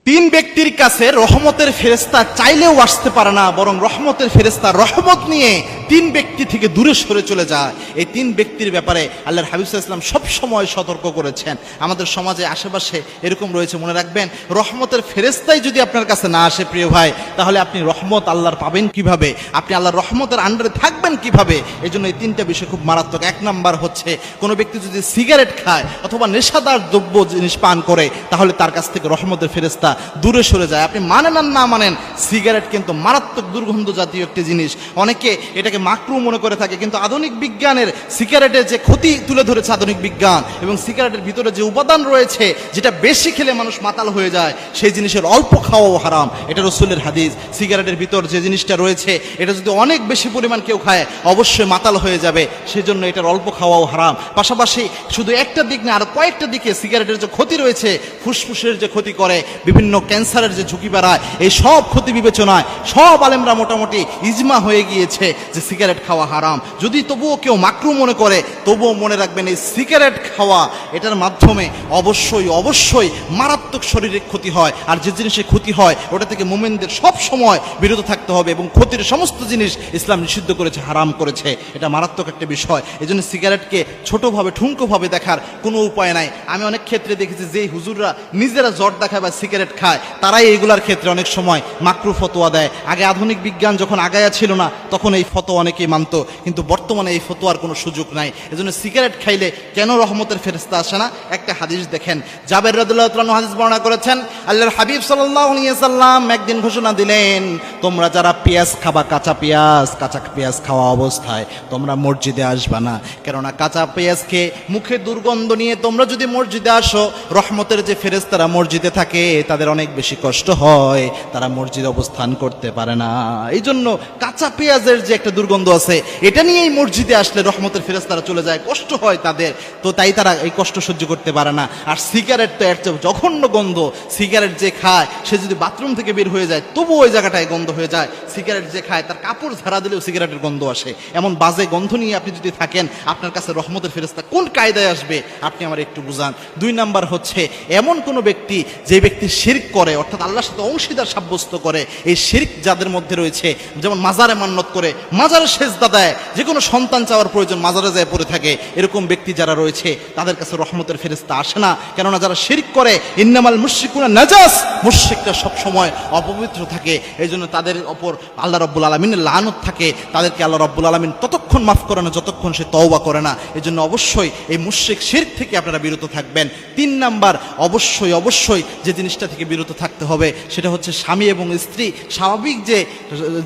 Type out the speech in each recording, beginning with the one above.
তিন ব্যক্তির কাছে রহমতের ফেরেশতা চাইলেও আসতে পারে না, বরং রহমতের ফেরেশতা রহমত নিয়ে তিন ব্যক্তি থেকে দূরে সরে চলে যায়। এই তিন ব্যক্তির ব্যাপারে আল্লাহর হাবিব সাল্লাল্লাহু আলাইহি ওয়াসাল্লাম সব সময় সতর্ক করেছেন। আমাদের সমাজে আশেপাশে এরকম রয়েছে, মনে রাখবেন রহমতের ফেরেশতাই যদি আপনার কাছে না আসে প্রিয় ভাই, তাহলে আপনি রহমত আল্লাহর পাবেন কিভাবে, আপনি আল্লাহর রহমতের আন্ডারে থাকবেন কিভাবে? এই জন্য এই তিনটা বিষয় খুব মারাত্মক। এক নাম্বার হচ্ছে, কোনো ব্যক্তি যদি সিগারেট খায় অথবা নেশাদার দ্রব্য জিনিস পান করে, তাহলে তার কাছ থেকে রহমতের ফেরেশতা দূরে সরে যায়। আপনি মানেন আর না মানেন, সিগারেট কিন্তু মারাত্মক দুর্গন্ধ জাতীয় একটি জিনিস। অনেকে এটাকে মাকরু মনে করে থাকে, কিন্তু আধুনিক বিজ্ঞানের সিগারেটের যে ক্ষতি তুলে ধরেছে আধুনিক বিজ্ঞান, এবং সিগারেটের ভিতরে যে উপাদান রয়েছে যেটা বেশি খেলে মানুষ মাতাল হয়ে যায়, সেই জিনিসের অল্প খাওয়াও হারাম। এটা রাসূলের হাদিস। সিগারেটের ভিতর যে জিনিসটা রয়েছে এটা যদি অনেক বেশি পরিমাণ কেউ খায় অবশ্যই মাতাল হয়ে যাবে, সেজন্য এটার অল্প খাওয়াও হারাম। পাশাপাশি শুধু একটা দিক না, আরো কয়েকটা দিকে সিগারেটের যে ক্ষতি রয়েছে, ফুসফুসের যে ক্ষতি করে, বিভিন্ন ক্যান্সারের যে ঝুঁকি বাড়ায়, এই সব ক্ষতি বিবেচনায় সব আলেমরা মোটামুটি ইজমা হয়ে গিয়েছে যে সিগারেট খাওয়া হারাম। যদি তবুও কেউ মাকরু মনে করে, তবুও মনে রাখবেন এই সিগারেট খাওয়া এটার মাধ্যমে অবশ্যই অবশ্যই মারাত্মক শারীরিক ক্ষতি হয়। আর যে জিনিসের ক্ষতি হয় ওটা থেকে মুমিনদের সব সময় বিরত থাকতে হবে, এবং ক্ষতির সমস্ত জিনিস ইসলাম নিষিদ্ধ করেছে, হারাম করেছে। এটা মারাত্মক একটা বিষয়। এই জন্য সিগারেটকে ছোটোভাবে ঠুনকোভাবে দেখার কোনো উপায় নাই। আমি অনেক ক্ষেত্রে দেখেছি যে হুজুররা নিজেরা জট দেখায় বা সিগারেট খায়, তারাই এইগুলার ক্ষেত্রে অনেক সময় মাকরু ফতোয়া দেয়। আগে আধুনিক বিজ্ঞান যখন আগায়া ছিল না, তখন এই ফতোয়া অনেকেই মানত, কিন্তু বর্তমানে এই ফতোয়ার কোনো সুযোগ নাই। এজন্য সিগারেট খাইলে কেন রহমতের ফেরেশতা আসে না? একটা হাদিস দেখেন, জাবের রাদিয়াল্লাহু তাআলা হাদিস বর্ণনা করেছেন, আল্লাহর হাবিব সাল্লাল্লাহু আলাইহি ওয়াসাল্লাম একদিন ঘোষণা দিলেন, তোমরা যারা পেঁয়াজ খাবা, কাঁচা পেঁয়াজ খাওয়া অবস্থায় তোমরা মসজিদে আসবা না, কেননা কাঁচা পেঁয়াজকে মুখে দুর্গন্ধ নিয়ে তোমরা যদি মসজিদে আসো, রহমতের যে ফেরেশতারা মসজিদে থাকে তাদের অনেক বেশি কষ্ট হয়, তারা মসজিদে অবস্থান করতে পারে না। এই জন্য কাঁচা পেঁয়াজের যে একটা দুর্গন্ধ আছে, এটা নিয়েই মসজিদে আসলে রহমতের ফেরেশতারা চলে যায়, কষ্ট হয় তাদের, তো তাই তারা এই কষ্ট সহ্য করতে পারে না। আর সিগারেট তো এর চেয়ে জঘন্য গন্ধ। সিগারেট যে খায় সে যদি বাথরুম থেকে বের হয়ে যায় তবুও ওই জায়গাটায় গন্ধ হয়ে যায়। সিগারেট যে খায় তার কাপড় ঝাড়া দিলেও সিগারেটের গন্ধ আসে। এমন বাজে গন্ধ নিয়ে আপনি যদি থাকেন, আপনার কাছে রহমতের ফেরেশতা কোন কায়দায় আসবে আপনি আমার একটু বুঝান। দুই নাম্বার হচ্ছে, এমন কোনো ব্যক্তি যে ব্যক্তি শিরক করে, অর্থাৎ আল্লাহর সাথে অংশীদার সাব্যস্ত করে, এই শিরক যাদের মধ্যে রয়েছে, যেমন মাজারে মান্নত করে, মাজারে সেজদা দেয়, যে কোনো সন্তান চাওয়ার প্রয়োজন মাজারে যায় পড়ে থাকে, এরকম ব্যক্তি যারা রয়েছে তাদের কাছে রহমতের ফেরেশতা আসে না। কেননা যারা শিরক করে, ইন্নামাল মুশরিকুনা নাজাস, মুশরিকরা সব সময় অপবিত্র থাকে। এই জন্য তাদের ওপর আল্লাহ রাব্বুল আলামিনের লানত থাকে, তাদেরকে আল্লাহ রাব্বুল আলামিন ততক্ষণ মাফ করে না যতক্ষণ সে তওবা করে না। এই জন্য অবশ্যই এই মুশরিক শিরক থেকে আপনারা বিরত থাকবেন। তিন নাম্বার, অবশ্যই অবশ্যই যে জিনিসটা থেকে বিরত থাকতে হবে সেটা হচ্ছে স্বামী এবং স্ত্রী স্বাভাবিক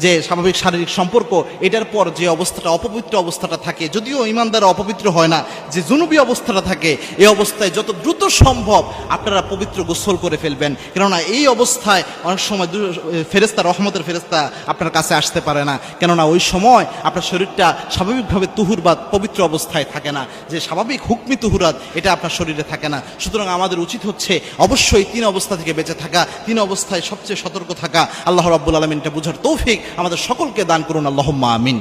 যে স্বাভাবিক শারীরিক সম্পর্ক, এটার পর যে অবস্থাটা অপবিত্র অবস্থাটা থাকে, যদিও ইমানদার অপবিত্র হয় না, যে জুনুবি অবস্থাটা থাকে, এই অবস্থায় যত দ্রুত সম্ভব আপনারা পবিত্র গোসল করে ফেলবেন। কেননা এই অবস্থায় অনেক সময় ফেরেশতা, রহমতের ফেরেশতা আপনার কাছে আসতে পারে না, কেননা ওই সময় আপনার শরীরটা স্বাভাবিকভাবে তুহুর বা পবিত্র অবস্থায় থাকে না, যে স্বাভাবিক হুকমি তুহুরাত এটা আপনার শরীরে থাকে না। সুতরাং আমাদের উচিত হচ্ছে অবশ্যই তিন অবস্থা থেকে বেঁচে থাকা, তিন অবস্থায় সবচেয়ে সতর্ক থাকা। আল্লাহ রাব্বুল আলামিন এটা বুঝার তৌফিক আমাদের সকলকে দান করুন, আল্লাহুম্মা আমিন।